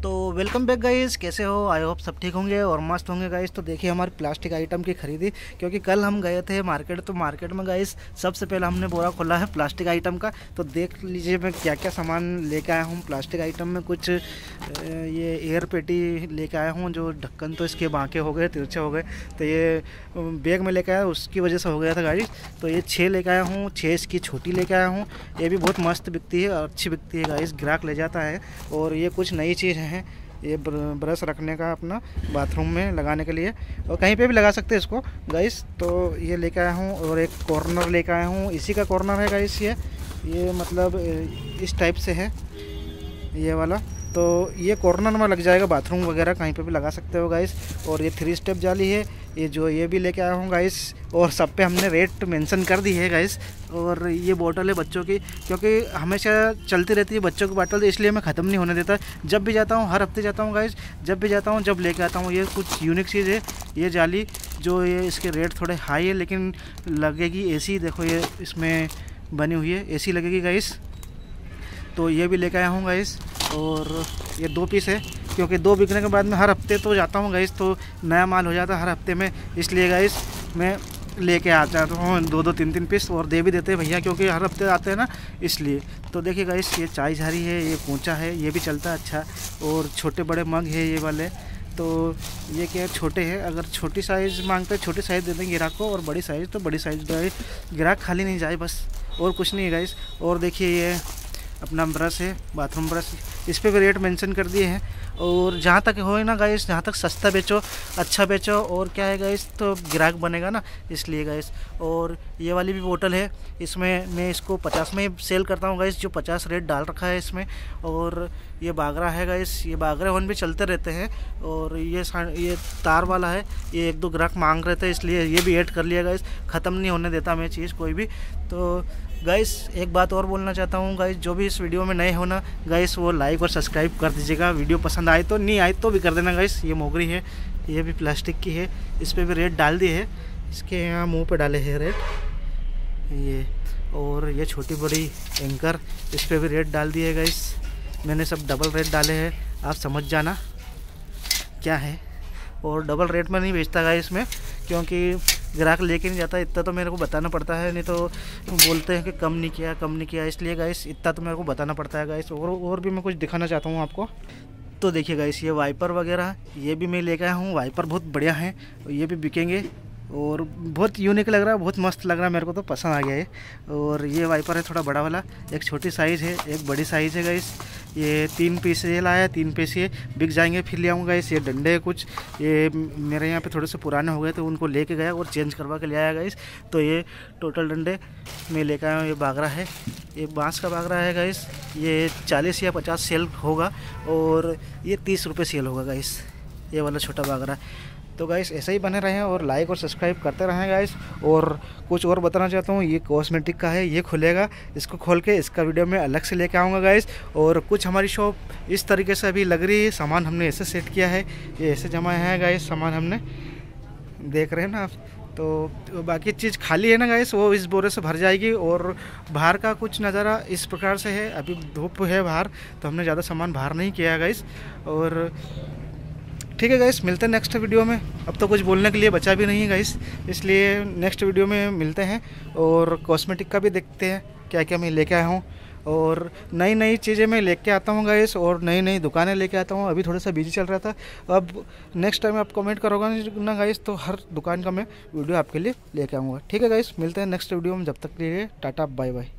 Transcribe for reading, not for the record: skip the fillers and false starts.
तो welcome back guys, कैसे हो? आई होप सब ठीक होंगे और मस्त होंगे गाइस। तो देखिए हमारी प्लास्टिक आइटम की खरीदी, क्योंकि कल हम गए थे मार्केट। तो मार्केट में गाइस सबसे पहले हमने बोरा खोला है प्लास्टिक आइटम का। तो देख लीजिए मैं क्या क्या सामान लेके आया हूँ प्लास्टिक आइटम में। कुछ ये एयर पेटी लेके आया हूँ, जो ढक्कन तो इसके बांके हो गए, तिरछे हो गए। तो ये बैग में लेके आया, उसकी वजह से हो गया था गाइस। तो ये 6 लेके आया हूँ, 6 इसकी छोटी लेके आया हूँ। ये भी बहुत मस्त बिकती है, अच्छी बिकती है गाइस, ग्राहक ले जाता है। और ये कुछ नई चीज़ है, ये ब्रश रखने का अपना बाथरूम में लगाने के लिए, और कहीं पे भी लगा सकते हैं इसको गाइस। तो ये लेके आया हूँ। और एक कॉर्नर लेके आया हूँ, इसी का कॉर्नर है गाइस। ये मतलब इस टाइप से है ये वाला। तो ये कॉर्नर में लग जाएगा, बाथरूम वगैरह कहीं पे भी लगा सकते हो गाइस। और ये 3 स्टेप जाली है, ये भी लेके आया हूँ गाइस। और सब पे हमने रेट मेंशन कर दी है गाइस। और ये बोतल है बच्चों की, क्योंकि हमेशा चलती रहती है बच्चों की बोतल, इसलिए मैं ख़त्म नहीं होने देता। जब भी जाता हूँ, हर हफ्ते जाता हूँ गाइस, जब भी जाता हूँ जब लेके आता हूँ। ये कुछ यूनिक चीज़ है ये जाली, जो ये इसके रेट थोड़े हाई है, लेकिन लगेगी एसी। देखो ये इसमें बनी हुई है, एसी लगेगी गाइस। तो ये भी लेके आया हूँ गाइस। और ये 2 पीस है, क्योंकि 2 बिकने के बाद में हर हफ्ते तो जाता हूँ गाइस, तो नया माल हो जाता है हर हफ्ते में, इसलिए गाइस मैं लेके आ जाता हूँ 2-2 3-3 पीस। और दे भी देते हैं भैया, क्योंकि हर हफ्ते आते हैं ना, इसलिए। तो देखिए गाइस, ये चाय झारी है, ये पोंचा है, ये भी चलता है अच्छा। और छोटे बड़े मग है ये वाले। तो ये क्या है, छोटे हैं, अगर छोटी साइज़ मांगते हैं छोटी साइज़ दे देंगे ग्राहक को, और बड़ी साइज़ तो बड़ी साइज़ दे। ग्राहक खाली नहीं जाए बस, और कुछ नहीं है गाइस। और देखिए ये अपना ब्रश है, बाथरूम ब्रश, इस पे भी रेट मेंशन कर दिए हैं। और जहाँ तक हो ना गाइस, जहाँ तक सस्ता बेचो, अच्छा बेचो, और क्या है गाइस, तो ग्राहक बनेगा ना, इसलिए गाइस। और ये वाली भी बोतल है, इसमें मैं इसको 50 में ही सेल करता हूँ गाइस, जो 50 रेट डाल रखा है इसमें। और ये बागरा है गाइस, ये बागरे वन भी चलते रहते हैं। और ये तार वाला है, ये 1-2 ग्राहक मांग रहे थे, इसलिए ये भी ऐड कर लिया गाइस। ख़त्म नहीं होने देता मैं चीज़ कोई भी। तो गाइस एक बात और बोलना चाहता हूँ गाइस, जो भी इस वीडियो में नए हो ना गाइस, वो लाइक और सब्सक्राइब कर दीजिएगा। वीडियो पसंद आए तो, नहीं आए तो भी कर देना गाइस। ये मोगरी है, ये भी प्लास्टिक की है, इस पर भी रेट डाल दिए है, इसके यहाँ मुंह पे डाले हैं रेट ये। और ये छोटी बड़ी एंकर, इस पर भी रेट डाल दिए गाइस। मैंने सब डबल रेट डाले हैं, आप समझ जाना क्या है। और डबल रेट में नहीं बेचता गाइस इसमें, क्योंकि ग्राहक लेके नहीं जाता, इतना तो मेरे को बताना पड़ता है, नहीं तो बोलते हैं कि कम नहीं किया, इसलिए गाइस इतना तो मेरे को बताना पड़ता है गाइस। और भी मैं कुछ दिखाना चाहता हूँ आपको। तो देखिए गाइस, ये वाइपर वगैरह ये भी मैं लेके आया हूँ। वाइपर बहुत बढ़िया है, ये भी बिकेंगे, और बहुत यूनिक लग रहा है, बहुत मस्त लग रहा है, मेरे को तो पसंद आ गया है। और ये वाइपर है थोड़ा बड़ा वाला, एक छोटी साइज़ है, एक बड़ी साइज़ है गाइस। ये 3 पीस ये लाया है, 3 पीस ये बिक जाएंगे, फिर ले आऊँगा गाइस। ये डंडे है कुछ, ये मेरे यहाँ पे थोड़े से पुराने हो गए तो उनको लेके गया और चेंज करवा के ले आया गाइस। तो ये टोटल डंडे मैं लेकर आया हूँ। ये बागरा है, ये बांस का बागरा है गाइस, ये 40 या 50 सेल होगा, और ये 30 रुपये सेल होगा गाइस, ये वाला छोटा बागरा। तो गाइस ऐसे ही बने रहें और लाइक और सब्सक्राइब करते रहें गाइस। और कुछ और बताना चाहता हूँ, ये कॉस्मेटिक का है, ये खुलेगा, इसको खोल के इसका वीडियो में अलग से लेके आऊँगा गाइस। और कुछ हमारी शॉप इस तरीके से अभी लग रही है, सामान हमने ऐसे सेट किया है, ये ऐसे जमा है गाइस, सामान हमने देख रहे हैं ना आप। तो बाकी चीज़ खाली है ना गाइस, वो इस बोरे से भर जाएगी। और बाहर का कुछ नज़ारा इस प्रकार से है, अभी धूप है बाहर, तो हमने ज़्यादा सामान बाहर नहीं किया है गाइस। और ठीक है गाइस, मिलते हैं नेक्स्ट वीडियो में। अब तो कुछ बोलने के लिए बचा भी नहीं है गाइस, इसलिए नेक्स्ट वीडियो में मिलते हैं। और कॉस्मेटिक का भी देखते हैं क्या क्या मैं लेके आया हूँ, और नई नई चीज़ें मैं लेके आता हूँ गाइस, और नई नई दुकानें लेके आता हूँ। अभी थोड़ा सा बिजी चल रहा था, अब नेक्स्ट टाइम आप कमेंट करोगे ना गाइस, तो हर दुकान का मैं वीडियो आपके लिए लेके आऊँगा। ठीक है गाइस, मिलते हैं नेक्स्ट वीडियो में, जब तक के लिए टाटा बाय बाय।